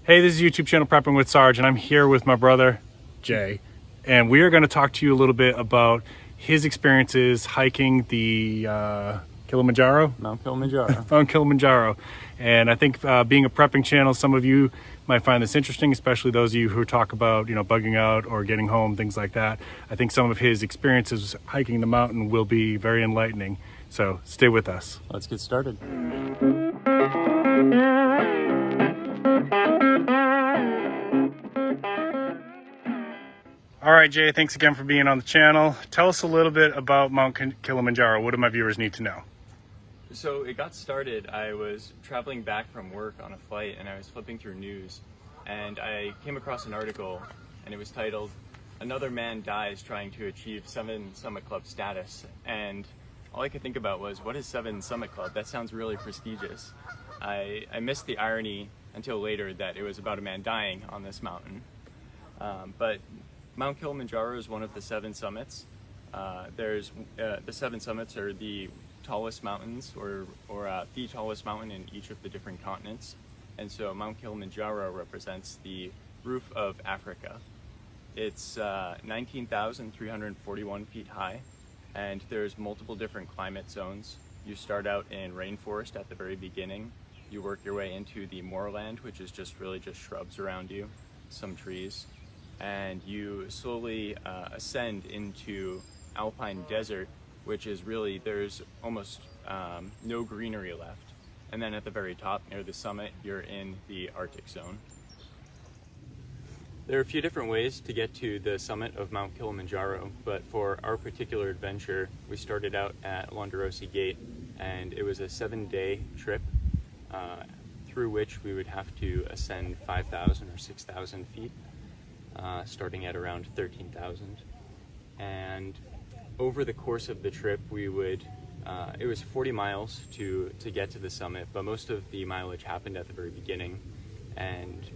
Hey, this is YouTube channel Prepping with Sarge, and I'm here with my brother, Jay. And we are going to talk to you a little bit about his experiences hiking the Kilimanjaro? Mount Kilimanjaro. Mount Kilimanjaro. And I think being a prepping channel, some of you might find this interesting, especially those of you who talk about, bugging out or getting home, things like that. I think some of his experiences hiking the mountain will be very enlightening. So stay with us. Let's get started. All right, Jay, thanks again for being on the channel. Tell us a little bit about Mount Kilimanjaro. What do my viewers need to know? So it got started, I was traveling back from work on a flight and I was flipping through news and I came across an article and it was titled, "Another Man Dies Trying to Achieve 7 Summit Club Status." And all I could think about was, what is 7 Summit Club? That sounds really prestigious. I missed the irony until later that it was about a man dying on this mountain. But Mount Kilimanjaro is one of the 7 summits. The 7 summits are the tallest mountains, or the tallest mountain in each of the different continents. And so Mount Kilimanjaro represents the roof of Africa. It's 19,341 feet high, and there's multiple different climate zones. You start out in rainforest at the very beginning. You work your way into the moorland, which is just shrubs around you, some trees. And you slowly ascend into alpine desert, which is really, there's almost no greenery left. And then at the very top, near the summit, you're in the Arctic zone. There are a few different ways to get to the summit of Mount Kilimanjaro, but for our particular adventure, we started out at Londerosi Gate, and it was a 7-day trip through which we would have to ascend 5,000 or 6,000 feet. Starting at around 13,000, and over the course of the trip we would it was 40 miles to get to the summit, but most of the mileage happened at the very beginning, and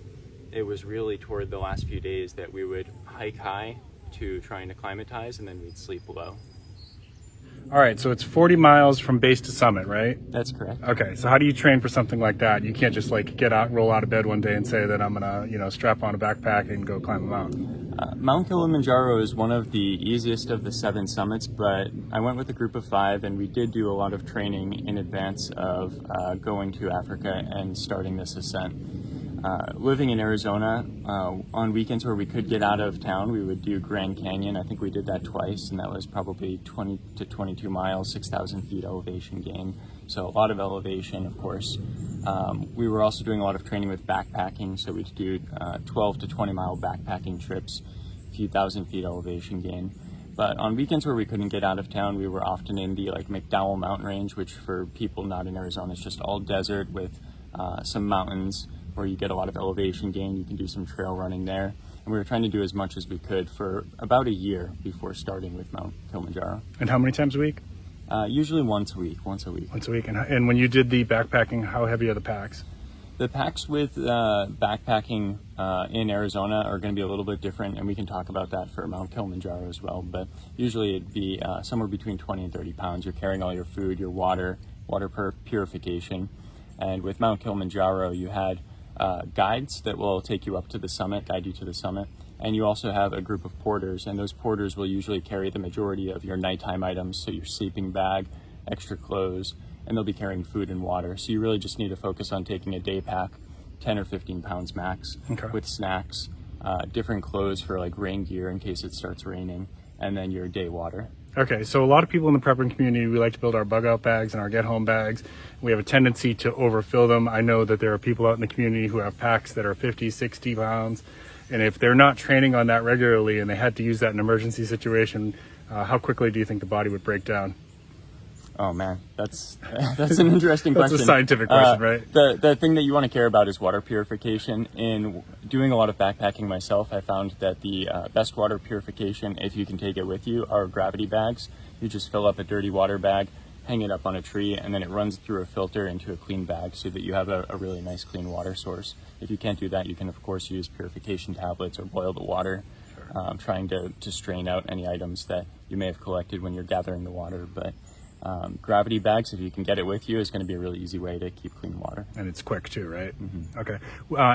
it was really toward the last few days that we would hike high to trying to acclimatize, and then we'd sleep low. All right, so it's 40 miles from base to summit, right? That's correct. Okay, so how do you train for something like that? You can't just get out, roll out of bed one day and say that I'm gonna, strap on a backpack and go climb a mountain. Mount Kilimanjaro is one of the easiest of the 7 summits, but I went with a group of 5 and we did do a lot of training in advance of going to Africa and starting this ascent. Living in Arizona, on weekends where we could get out of town, we would do Grand Canyon. I think we did that twice, and that was probably 20 to 22 miles, 6,000 feet elevation gain. So a lot of elevation, of course. We were also doing a lot of training with backpacking, so we'd do 12 to 20 mile backpacking trips, a few thousand feet elevation gain. But on weekends where we couldn't get out of town, we were often in the McDowell mountain range, which for people not in Arizona is just all desert with some mountains where you get a lot of elevation gain. You can do some trail running there. And we were trying to do as much as we could for about a year before starting with Mount Kilimanjaro. And how many times a week? Usually once a week. Once a week. And when you did the backpacking, how heavy are the packs? The packs with backpacking in Arizona are going to be a little bit different, and we can talk about that for Mount Kilimanjaro as well. But usually it'd be somewhere between 20 and 30 pounds. You're carrying all your food, your water purification. And with Mount Kilimanjaro, you had guides that will take you up to the summit, guide you to the summit. And you also have a group of porters, and those porters will usually carry the majority of your nighttime items, so your sleeping bag, extra clothes, and they'll be carrying food and water. So you really just need to focus on taking a day pack, 10 or 15 pounds max, with snacks, different clothes for rain gear in case it starts raining, and then your day water. Okay, so a lot of people in the prepping community, we like to build our bug out bags and our get home bags. We have a tendency to overfill them. I know that there are people out in the community who have packs that are 50, 60 pounds. And if they're not training on that regularly and they had to use that in an emergency situation, how quickly do you think the body would break down? Oh man, that's an interesting question. That's a scientific question, right? The thing that you want to care about is water purification. In doing a lot of backpacking myself, I found that the best water purification, if you can take it with you, are gravity bags. You just fill up a dirty water bag, hang it up on a tree, and then it runs through a filter into a clean bag so that you have a really nice clean water source. If you can't do that, you can of course use purification tablets or boil the water, trying to strain out any items that you may have collected when you're gathering the water. But Gravity bags, if you can get it with you, is going to be a really easy way to keep clean water. And it's quick too, right? Mm-hmm. Okay.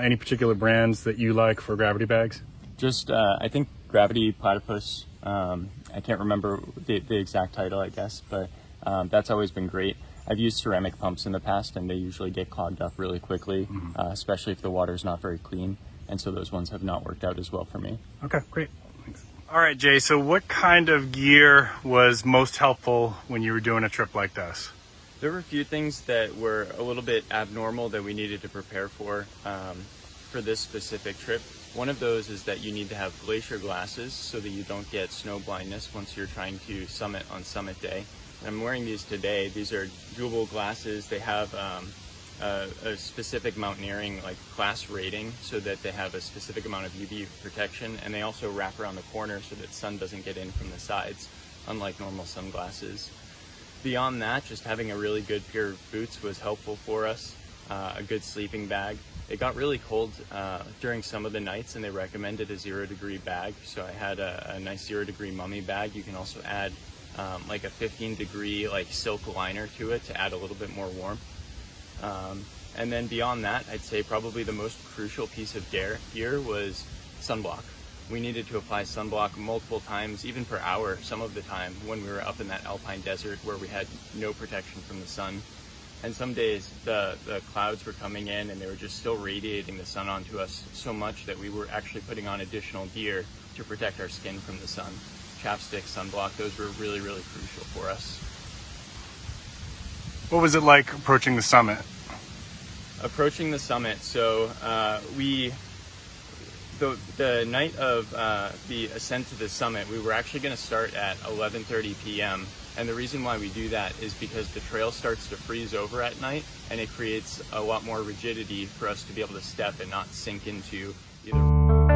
Any particular brands that you like for gravity bags? Just, I think Gravity Platypus, I can't remember the exact title, I guess, but that's always been great. I've used ceramic pumps in the past, and they usually get clogged up really quickly, especially if the water's not very clean. And so those ones have not worked out as well for me. Okay, great. Thanks. All right, Jay, so what kind of gear was most helpful when you were doing a trip like this? There were a few things that were a little bit abnormal that we needed to prepare for this specific trip. One of those is that you need to have glacier glasses so that you don't get snow blindness once you're trying to summit on summit day. And I'm wearing these today. These are doable glasses. They have a specific mountaineering class rating so that they have a specific amount of UV protection, and they also wrap around the corner so that sun doesn't get in from the sides, unlike normal sunglasses. Beyond that, just having a really good pair of boots was helpful for us, a good sleeping bag. It got really cold during some of the nights, and they recommended a 0-degree bag, so I had a nice 0-degree mummy bag. You can also add like a 15-degree silk liner to it to add a little bit more warmth. And then beyond that, I'd say probably the most crucial piece of gear was sunblock. We needed to apply sunblock multiple times, even per hour, some of the time when we were up in that alpine desert where we had no protection from the sun. And some days the clouds were coming in and they were just still radiating the sun onto us so much that we were actually putting on additional gear to protect our skin from the sun. Chapstick, sunblock, those were really, really crucial for us. What was it like approaching the summit? Approaching the summit, so the night of the ascent to the summit, we were actually going to start at 11:30 p.m. And the reason why we do that is because the trail starts to freeze over at night, and it creates a lot more rigidity for us to be able to step and not sink into either.